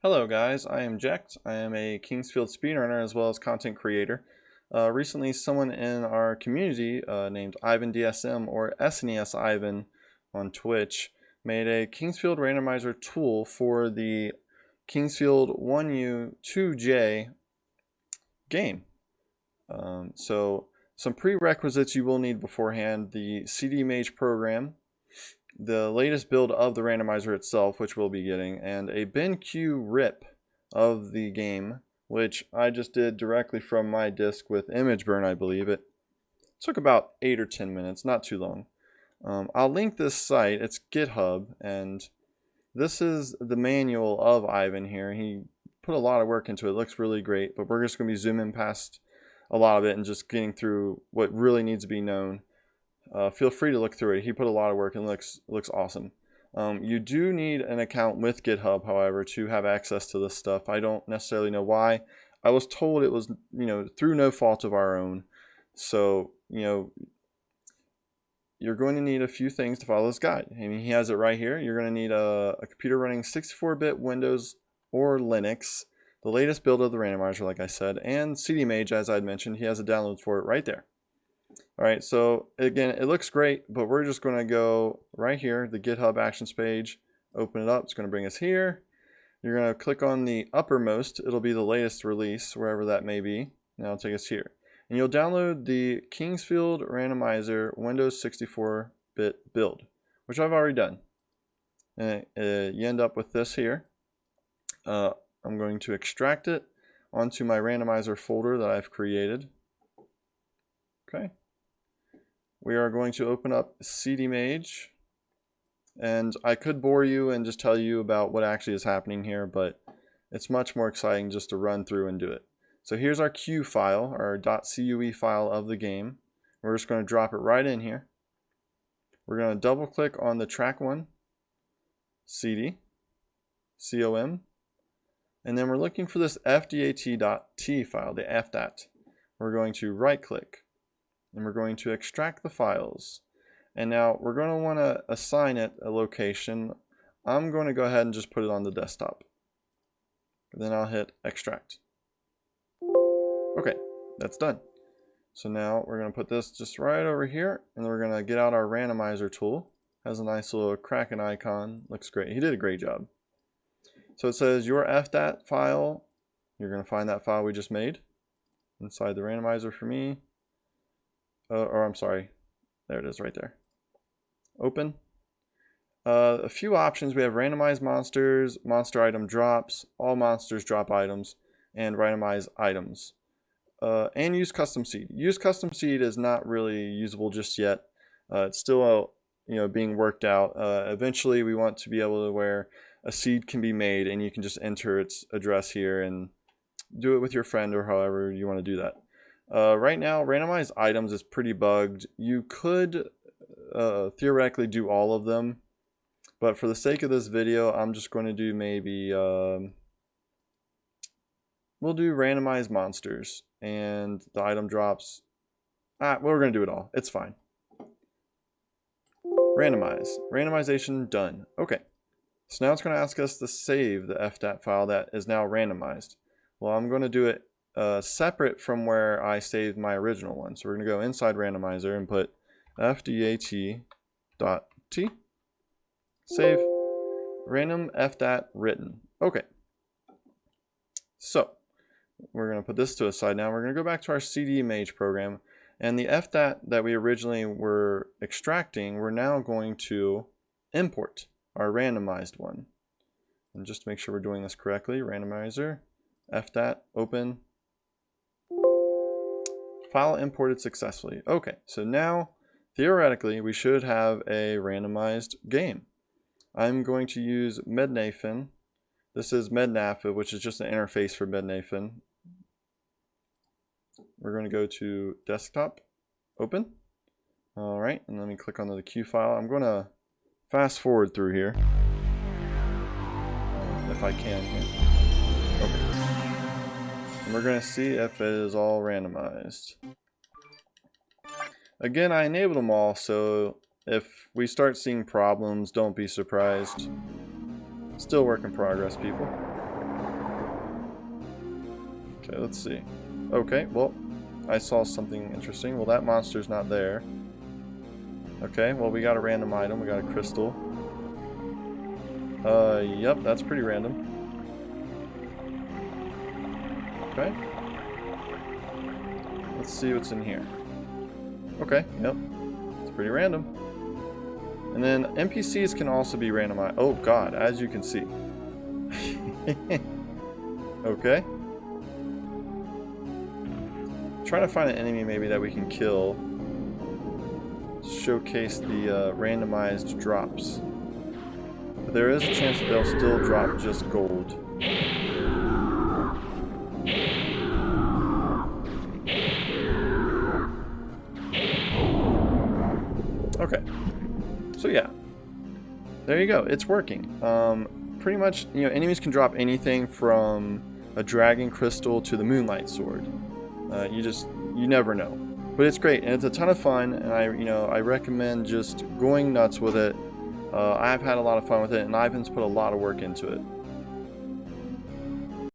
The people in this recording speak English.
Hello guys, I am Jekt. I am a Kingsfield speedrunner as well as content creator. Recently someone in our community named IvanDSM or SNESIvan on Twitch made a Kingsfield randomizer tool for the Kingsfield 1U 2J game. So some prerequisites you will need beforehand: the CDMage program, the latest build of the randomizer itself, which we'll be getting, and a BenQ rip of the game, which I just did directly from my disk with image burn. I believe it took about 8 or 10 minutes, not too long. I'll link this site. It's GitHub, and this is the manual of Ivan here. He put a lot of work into it. It looks really great, but we're just going to be zooming past a lot of it and just getting through what really needs to be known. Feel free to look through it. He put a lot of work and looks awesome. You do need an account with GitHub, however, to have access to this stuff. I don't necessarily know why. I was told it was, through no fault of our own. So, you're going to need a few things to follow this guide. I mean, he has it right here. You're going to need a computer running 64-bit Windows or Linux, the latest build of the randomizer, like I said, and CDMage, as I'd mentioned. He has a download for it right there. Alright, so again, it looks great, but we're just going to go right here, the GitHub Actions page, open it up. It's going to bring us here. You're going to click on the uppermost. It'll be the latest release, wherever that may be. Now it'll take us here. And you'll download the Kingsfield Randomizer Windows 64-bit build, which I've already done. And you end up with this here. I'm going to extract it onto my randomizer folder that I've created. Okay. We are going to open up CDMage, and I could bore you and just tell you about what actually is happening here, but it's much more exciting just to run through and do it. So here's our Q file, our .cue file of the game. We're just going to drop it right in here. We're going to double click on the track 1 CD, COM, and then we're looking for this fdat.t file, the fdat. We're going to right click, and we're going to extract the files. And now we're going to want to assign it a location. I'm going to go ahead and just put it on the desktop. Then I'll hit extract. Okay, that's done. So now we're going to put this just right over here, and we're going to get out our randomizer tool. Has a nice little Kraken icon. Looks great. He did a great job. So it says your fdat file. You're going to find that file we just made inside the randomizer for me. Or I'm sorry, there it is right there. Open. A few options. We have randomized monsters, monster item drops, all monsters drop items, and randomized items. And use custom seed. Use custom seed is not really usable just yet. It's still being worked out. Eventually we want to be able to where a seed can be made and you can just enter its address here and do it with your friend or however you want to do that. Right now, randomized items is pretty bugged. You could theoretically do all of them, but for the sake of this video, I'm just going to do maybe, we'll do randomized monsters and the item drops. We're going to do it all. It's fine. Randomize. Randomization done. Okay. So now it's going to ask us to save the fdat file that is now randomized. Well, I'm going to do it separate from where I saved my original one. So we're going to go inside randomizer and put fdat.t, save, random fdat written. Okay. So we're going to put this to a side now. We're going to go back to our CDMage program, and the fdat that we originally were extracting, we're now going to import our randomized one. And just to make sure we're doing this correctly, randomizer, fdat, open, file imported successfully. Okay, so now theoretically we should have a randomized game. I'm going to use SNESIvan. This is mednafa, which is just an interface for mednafa. We're going to go to desktop, open. All right, and let me click on the Q file. I'm going to fast forward through here if I can here. Okay. And we're going to see if it is all randomized. Again, I enabled them all, so if we start seeing problems, don't be surprised. Still work in progress, people. Okay, let's see. Okay, well, I saw something interesting. Well, that monster's not there. Okay, well, we got a random item. We got a crystal. Yep, that's pretty random. Okay. Let's see what's in here. Okay, yep. It's pretty random. And then NPCs can also be randomized. Oh god, as you can see. Okay. Trying to find an enemy maybe that we can kill. Showcase the randomized drops. But there is a chance that they'll still drop just gold. Okay. So yeah. There you go. It's working. Pretty much, you know, enemies can drop anything from a dragon crystal to the moonlight sword. You never know. But it's great, and it's a ton of fun, and I recommend just going nuts with it. I've had a lot of fun with it, and Ivan's put a lot of work into it.